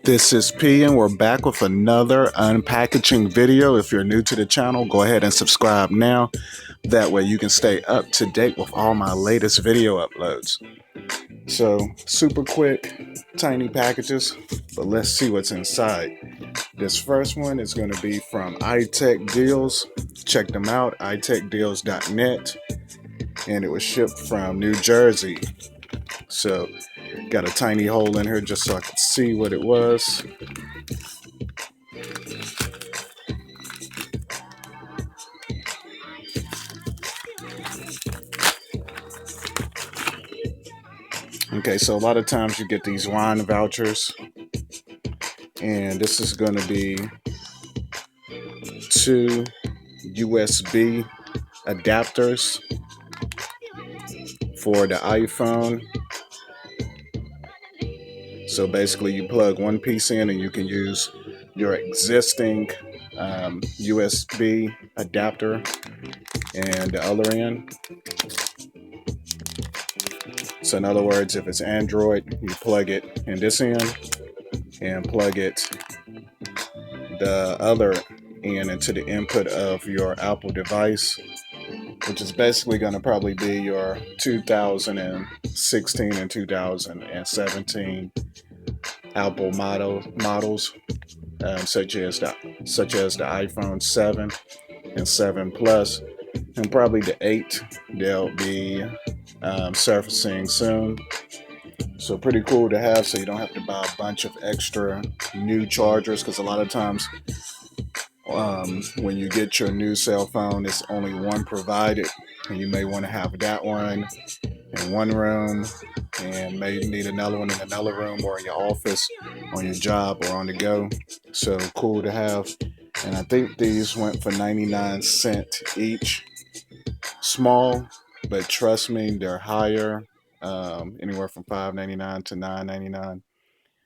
This is P, and we're back with another unpackaging video. If you're new to the channel, go ahead and subscribe now. That way you can stay up to date with all my latest video uploads. So, super quick, tiny packages, but let's see what's inside. This first one is going to be from iTech Deals. Check them out, itechdeals.net, and it was shipped from New Jersey. So, got a tiny hole in here just so I could see what it was. Okay, so a lot of times you get these wine vouchers, and this is going to be 2 USB adapters for the iPhone. So basically you plug one piece in and you can use your existing USB adapter and the other end. So in other words, if it's Android, you plug it in this end and plug it the other end into the input of your Apple device, which is basically going to probably be your 2016 and 2017 Apple models, such as the iPhone 7 and 7 Plus, and probably the 8 they'll be surfacing soon. So pretty cool to have, so you don't have to buy a bunch of extra new chargers, because a lot of times when you get your new cell phone, it's only one provided, and you may want to have that one in one room and may need another one in another room, or in your office, on your job, or on the go. So cool to have. And I think these went for 99 cents each. Small, but trust me, they're higher, anywhere from $5.99 to $9.99.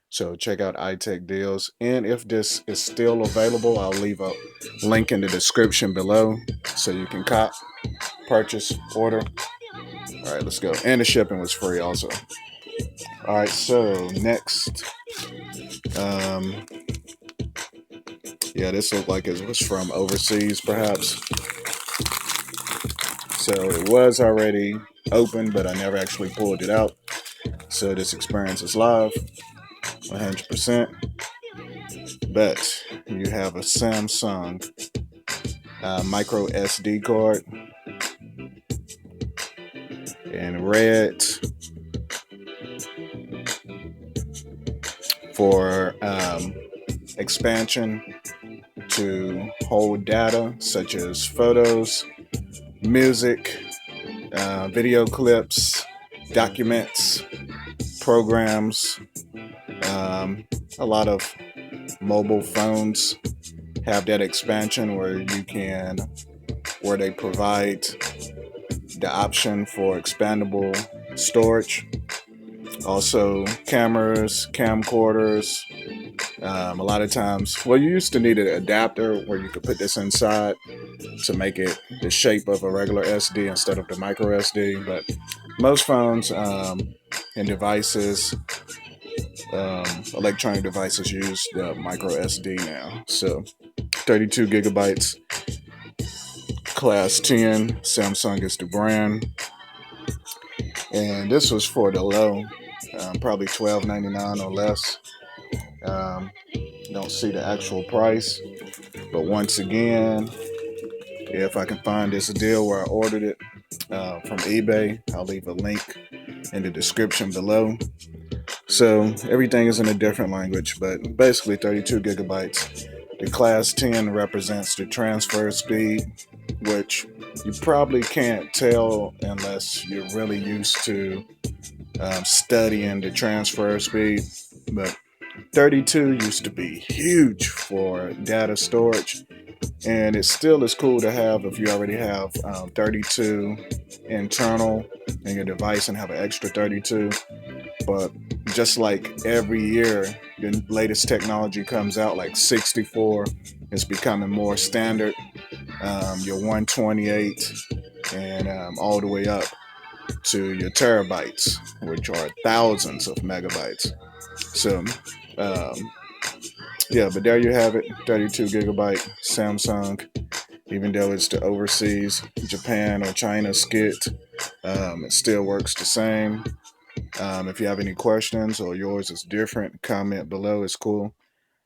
So check out iTech Deals. And if this is still available, I'll leave a link in the description below so you can purchase, order. All right, let's go. And the shipping was free also. All right, so next. Yeah, this looked like it was from overseas, perhaps. So it was already open, but I never actually pulled it out. So this experience is live, 100%. But you have a Samsung MICROSD card in red for expansion to hold data such as photos, music, video clips, documents, programs. A lot of mobile phones have that expansion where they provide the option for expandable storage. Also cameras, camcorders. A lot of times, well, you used to need an adapter where you could put this inside to make it the shape of a regular SD instead of the micro SD. But most phones and devices, electronic devices, use the micro SD now. So 32 gigabytes, class 10. Samsung is the brand. And this was for the low, probably $12.99 or less. Don't see the actual price, but once again, if I can find this deal where I ordered it from eBay, I'll leave a link in the description below. So everything is in a different language, but basically 32 gigabytes. The class 10 represents the transfer speed, which you probably can't tell unless you're really used to studying the transfer speed. But 32 used to be huge for data storage, and it still is cool to have if you already have 32 internal in your device and have an extra 32. But just like every year, the latest technology comes out, like 64 is becoming more standard, your 128, and all the way up to your terabytes, which are thousands of megabytes. So yeah, but there you have it, 32 gigabyte Samsung. Even though it's the overseas Japan or China skit, it still works the same. If you have any questions or yours is different, comment below. It's cool.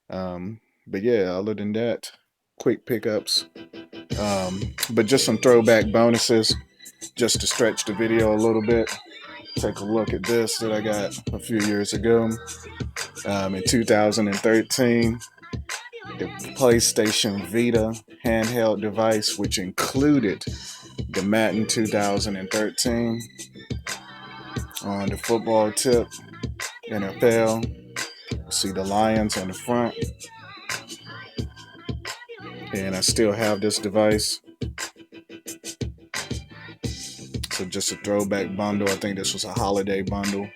But yeah, other than that, quick pickups. But just some throwback bonuses just to stretch the video a little bit. Take a look at this that I got a few years ago. In 2013, the PlayStation Vita handheld device, which included the Madden 2013 on the football tip, NFL. See the Lions on the front. And I still have this device. So just a throwback bundle. I think this was a holiday bundle.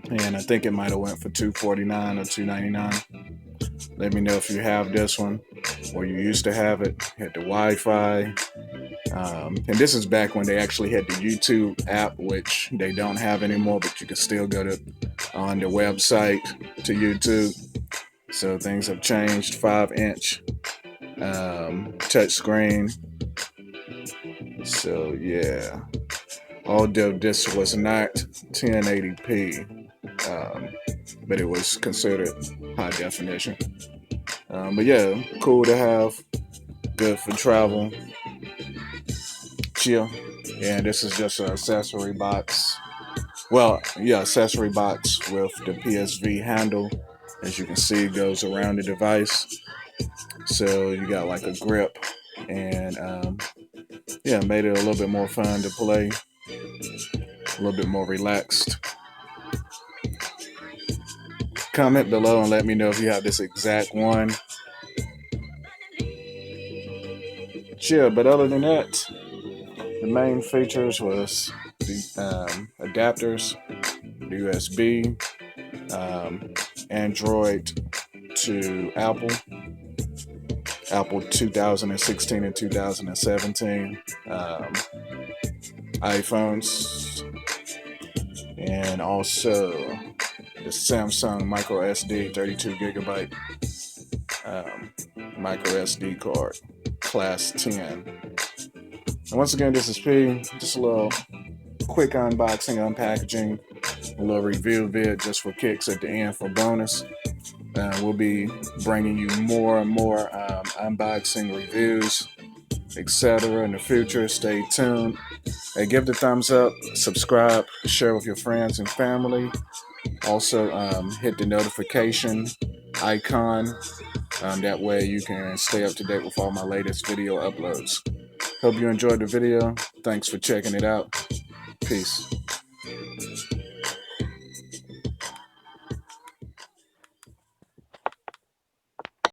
And I think it might have went for $249 or $299. Let me know if you have this one or you used to have it. Had the Wi-Fi. And this is back when they actually had the YouTube app, which they don't have anymore, but you can still go to on the website to YouTube. So things have changed. 5-inch touchscreen. So yeah, although this was not 1080p, but it was considered high definition. But yeah, cool to have. Good for travel. Chill. And this is just an accessory box. Well, yeah, accessory box with the PSV handle. As you can see, it goes around the device. So you got like a grip, and yeah, made it a little bit more fun to play, a little bit more relaxed. Comment below and let me know if you have this exact one. Chill, but other than that, the main features was the adapters, the USB, Android to Apple 2016 and 2017, iPhones, and also the Samsung MicroSD 32 gigabyte MicroSD card, class 10. And once again, this is P. Just a little quick unboxing, unpackaging, a little review vid just for kicks at the end for bonus. We'll be bringing you more and more unboxing reviews, etc. in the future. Stay tuned. Hey, give the thumbs up, subscribe, share with your friends and family. Also, hit the notification icon. That way you can stay up to date with all my latest video uploads. Hope you enjoyed the video. Thanks for checking it out. Peace.